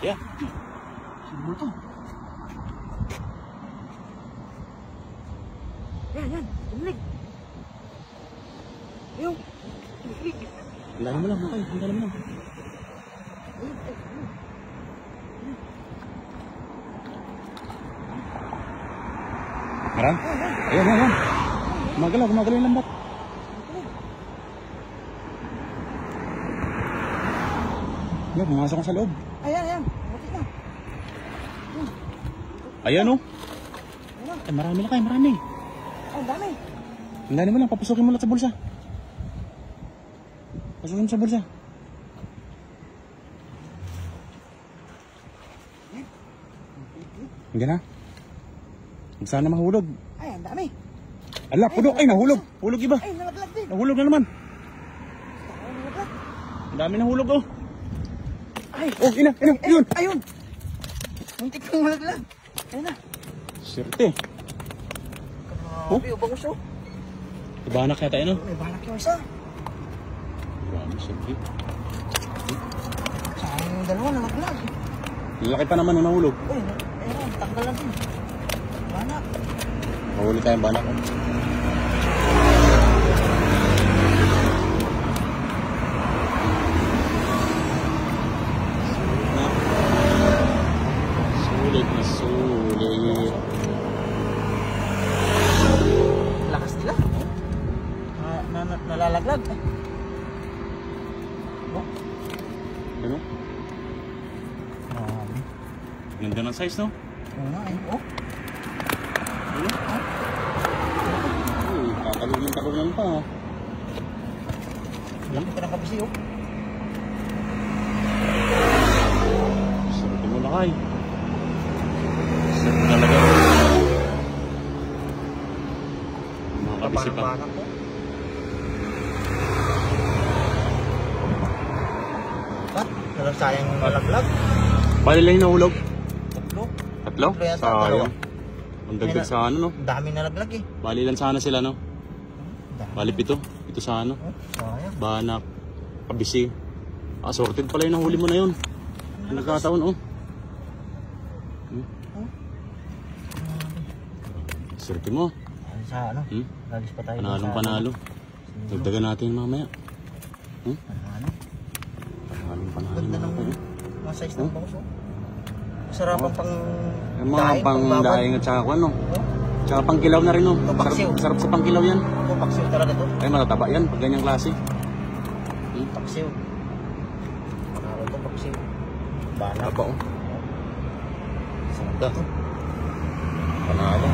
Yeah. Sino mo to? Yan. Tumlig. Ayun. Tumlig. Handa mo lang, okay. Handa mo lang. Meron? Ayan. Gumagalaw yung lambat. Yan, pumasok ko sa loob. Ayan. Buti na. Ayan o. Ay, marami. Ang dami. Handa mo lang, papasukin mo lang sa bulsa. Pasukin mo sa bulsa. Hindi na. Huwag sana mahulog. Ay, ang dami. Ala, puno. Ay, nahulog. Hulog iba. Ay, nalaglag din. Nahulog na naman. Nalaglag. Ang dami nahulog oh. Ay. Oh, yun. Ayun. Muntik kang malaglag. Ayun na. Sirte. Grabe, bangus oh. Ibanak yata yun oh. May banak yung isa. Grabe, sirte. Sayang yung dalawa nalaglag. Laki pa naman nung nahulog. Uy, ayun, tanggal lang din. Banak. Mahuli tayong banak oh. Sulit. Lakas nila. Nalalaglag. Oh. Ano? Ganda ng size no? Oo nga eh. Oh. Uy, tatalungan pa oh. Laki pa ng kabisi oh. Sarap mo na kay. Sarap talaga. Mga kabisi pa. Ba't? Walang sayang malaglag. Bali lang yung nahulog? Tatlo. Tatlo? Yata, dalawa. Sayang. Ang dagdag sa ano no? Ang dami nalaglag eh. Bali lang sana sila no? Bali pito. Ito sa ano? Oh, sayang. Banak. Kabisi. Sorted pala yung nahuli mo na yun. Nagkataon oh. Swerte mo. Ay, sa ano? Lagis pa tayo. Panalo. Dagdagan natin mamaya. Ano? Panalo. Ganda ng mga size ng bangus oh. Masarapan pang Yung mga pang-daing at saka ano. Tsaka pang-kilaw na rin oh. Sarap sa pang-kilaw yan. Ito, paksiw talaga to. Ay, matataba yan pag ganyang klase. Paksiw. Panalo to, paksiw. Banak. Taba oh. Sarap to. Panalo.